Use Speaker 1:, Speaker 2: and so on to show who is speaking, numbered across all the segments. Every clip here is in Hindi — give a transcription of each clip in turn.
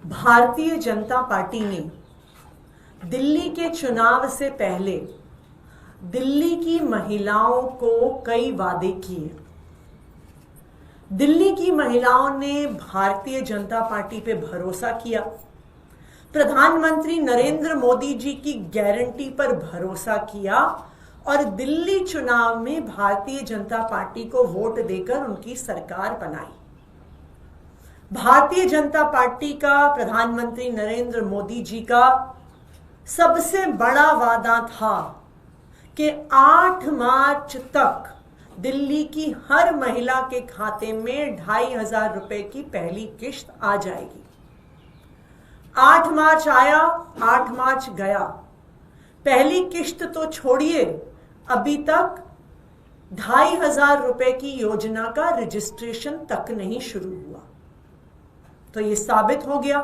Speaker 1: भारतीय जनता पार्टी ने दिल्ली के चुनाव से पहले दिल्ली की महिलाओं को कई वादे किए। दिल्ली की महिलाओं ने भारतीय जनता पार्टी पे भरोसा किया, प्रधानमंत्री नरेंद्र मोदी जी की गारंटी पर भरोसा किया और दिल्ली चुनाव में भारतीय जनता पार्टी को वोट देकर उनकी सरकार बनाई। भारतीय जनता पार्टी का, प्रधानमंत्री नरेंद्र मोदी जी का सबसे बड़ा वादा था कि 8 मार्च तक दिल्ली की हर महिला के खाते में 2,500 रुपए की पहली किश्त आ जाएगी। 8 मार्च आया, 8 मार्च गया। पहली किश्त तो छोड़िए, अभी तक 2,500 रुपए की योजना का रजिस्ट्रेशन तक नहीं शुरू हुआ। तो ये साबित हो गया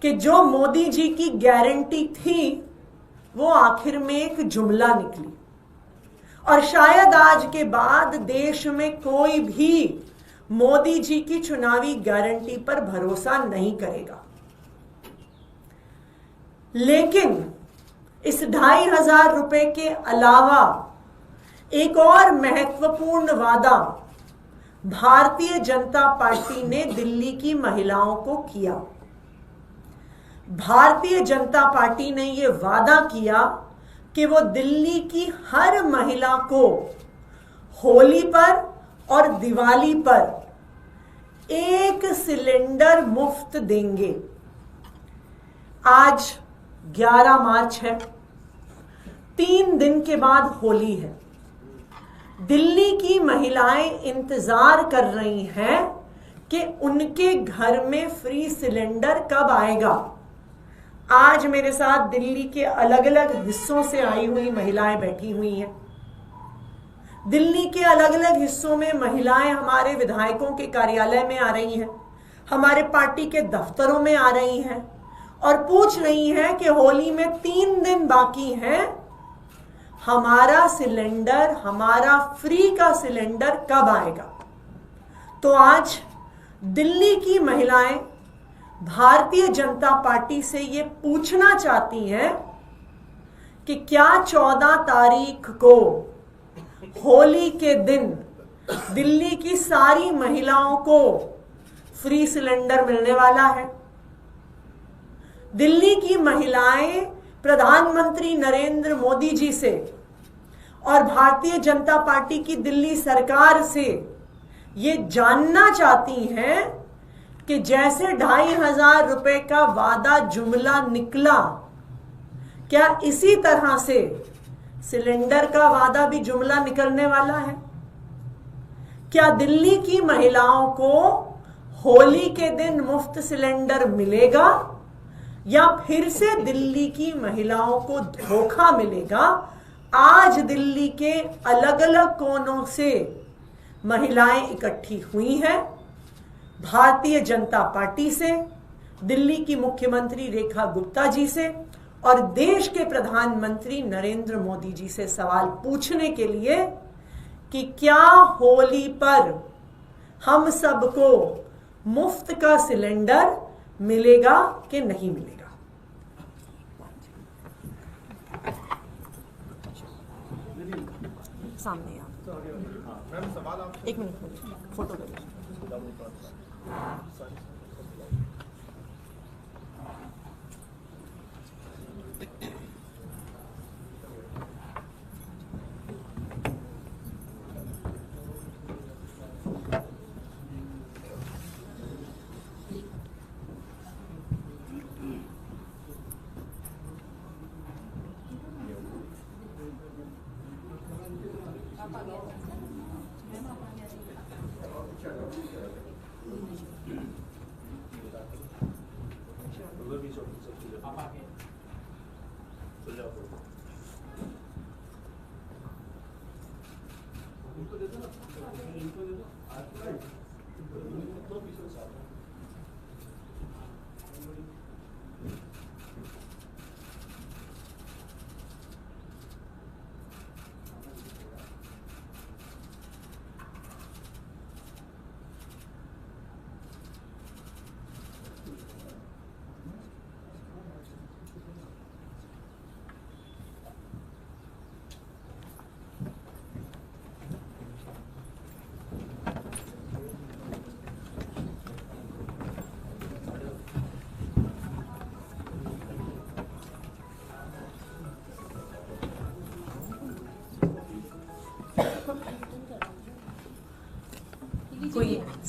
Speaker 1: कि जो मोदी जी की गारंटी थी वो आखिर में एक जुमला निकली और शायद आज के बाद देश में कोई भी मोदी जी की चुनावी गारंटी पर भरोसा नहीं करेगा। लेकिन इस 2,500 रुपए के अलावा एक और महत्वपूर्ण वादा भारतीय जनता पार्टी ने दिल्ली की महिलाओं को किया। भारतीय जनता पार्टी ने यह वादा किया कि वो दिल्ली की हर महिला को होली पर और दिवाली पर 1 सिलेंडर मुफ्त देंगे। आज 11 मार्च है, 3 दिन के बाद होली है। दिल्ली की महिलाएं इंतजार कर रही हैं कि उनके घर में फ्री सिलेंडर कब आएगा। आज मेरे साथ दिल्ली के अलग अलग हिस्सों से आई हुई महिलाएं बैठी हुई हैं। दिल्ली के अलग अलग हिस्सों में महिलाएं हमारे विधायकों के कार्यालय में आ रही हैं, हमारे पार्टी के दफ्तरों में आ रही हैं और पूछ रही हैं कि होली में 3 दिन बाकी हैं, हमारा सिलेंडर, हमारा फ्री का सिलेंडर कब आएगा। तो आज दिल्ली की महिलाएं भारतीय जनता पार्टी से ये पूछना चाहती हैं कि क्या 14 तारीख को होली के दिन दिल्ली की सारी महिलाओं को फ्री सिलेंडर मिलने वाला है। दिल्ली की महिलाएं प्रधानमंत्री नरेंद्र मोदी जी से और भारतीय जनता पार्टी की दिल्ली सरकार से ये जानना चाहती हैं कि जैसे 2,500 रुपए का वादा जुमला निकला, क्या इसी तरह से सिलेंडर का वादा भी जुमला निकलने वाला है। क्या दिल्ली की महिलाओं को होली के दिन मुफ्त सिलेंडर मिलेगा या फिर से दिल्ली की महिलाओं को धोखा मिलेगा। आज दिल्ली के अलग अलग कोनों से महिलाएं इकट्ठी हुई हैं, भारतीय जनता पार्टी से, दिल्ली की मुख्यमंत्री रेखा गुप्ता जी से और देश के प्रधानमंत्री नरेंद्र मोदी जी से सवाल पूछने के लिए कि क्या होली पर हम सबको मुफ्त का सिलेंडर मिलेगा कि नहीं मिलेगा। सामने आप एक मिनट फोटो कर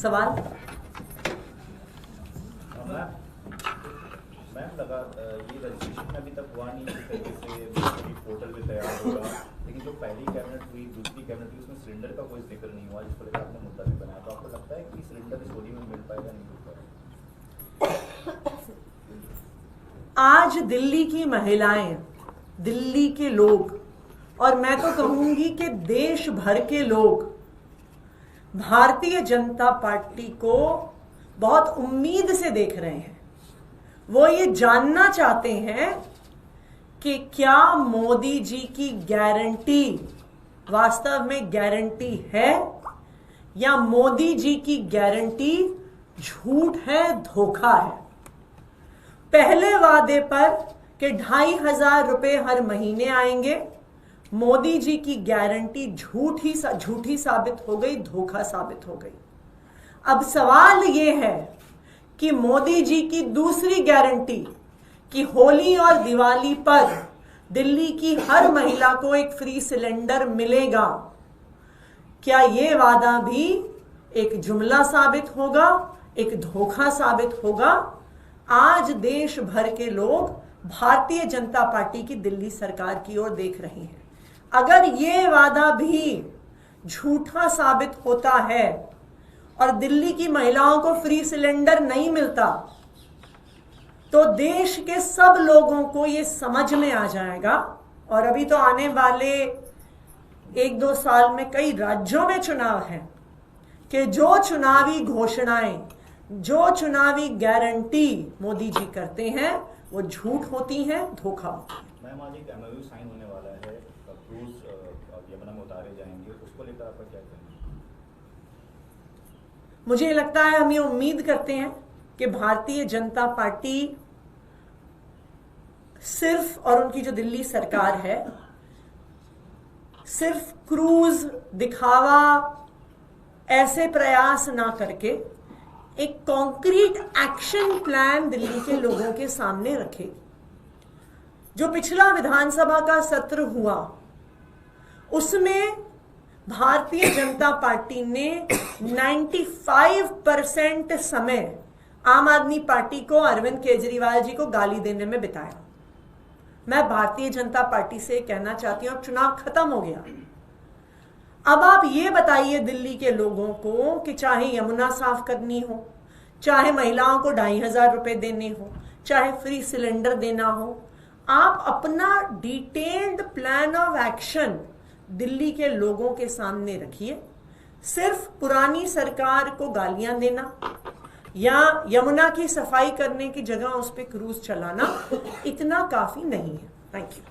Speaker 1: सवाल?
Speaker 2: मैम लगा ये रजिस्ट्रेशन अभी तक हुआ नहीं, इस तरीके से पोर्टल पे तैयार होगा, लेकिन जो पहली कैबिनेट हुई, दूसरी कैबिनेट हुई, उसमें सिलेंडर का कोई जिक्र नहीं हुआ, जिसको लेकर आपने मुद्दा भी बनाया। तो आपको लगता है कि सिलेंडर इस होली में मिल पाएगा, नहीं मिल पाएगा?
Speaker 1: आज दिल्ली की महिलाएं, दिल्ली के लोग, और मैं तो कहूंगी कि देश भर के लोग भारतीय जनता पार्टी को बहुत उम्मीद से देख रहे हैं। वो ये जानना चाहते हैं कि क्या मोदी जी की गारंटी वास्तव में गारंटी है या मोदी जी की गारंटी झूठ है, धोखा है। पहले वादे पर कि 2,500 रुपए हर महीने आएंगे, मोदी जी की गारंटी झूठी साबित हो गई, धोखा साबित हो गई। अब सवाल यह है कि मोदी जी की दूसरी गारंटी कि होली और दिवाली पर दिल्ली की हर महिला को एक फ्री सिलेंडर मिलेगा, क्या यह वादा भी एक जुमला साबित होगा, एक धोखा साबित होगा? आज देश भर के लोग भारतीय जनता पार्टी की दिल्ली सरकार की ओर देख रहे हैं। अगर ये वादा भी झूठा साबित होता है और दिल्ली की महिलाओं को फ्री सिलेंडर नहीं मिलता, तो देश के सब लोगों को ये समझ में आ जाएगा। और अभी तो आने वाले 1-2 साल में कई राज्यों में चुनाव है कि जो चुनावी घोषणाएं, जो चुनावी गारंटी मोदी जी करते हैं वो झूठ होती हैं, धोखा होती है।
Speaker 2: मैम आज एक MOU साइन होने वाला है, क्रूज यमुना में उतारे जाएंगे, उसको लेकर आपका क्या कहना है?
Speaker 1: मुझे लगता है, हम ये उम्मीद करते हैं कि भारतीय जनता पार्टी सिर्फ, और उनकी जो दिल्ली सरकार है, सिर्फ क्रूज दिखावा ऐसे प्रयास ना करके एक कॉन्क्रीट एक्शन प्लान दिल्ली के लोगों के सामने रखे। जो पिछला विधानसभा का सत्र हुआ उसमें भारतीय जनता पार्टी ने 95% समय आम आदमी पार्टी को, अरविंद केजरीवाल जी को गाली देने में बिताया। मैं भारतीय जनता पार्टी से कहना चाहती हूं, अब चुनाव खत्म हो गया, अब आप ये बताइए दिल्ली के लोगों को कि चाहे यमुना साफ करनी हो, चाहे महिलाओं को 2,500 रुपए देने हो, चाहे फ्री सिलेंडर देना हो, आप अपना detailed plan of action Delhi के लोगों के सामने रखिए। सिर्फ पुरानी सरकार को गालियां देना या यमुना की सफाई करने की जगह उस पर क्रूज चलाना इतना काफी नहीं है। Thank you.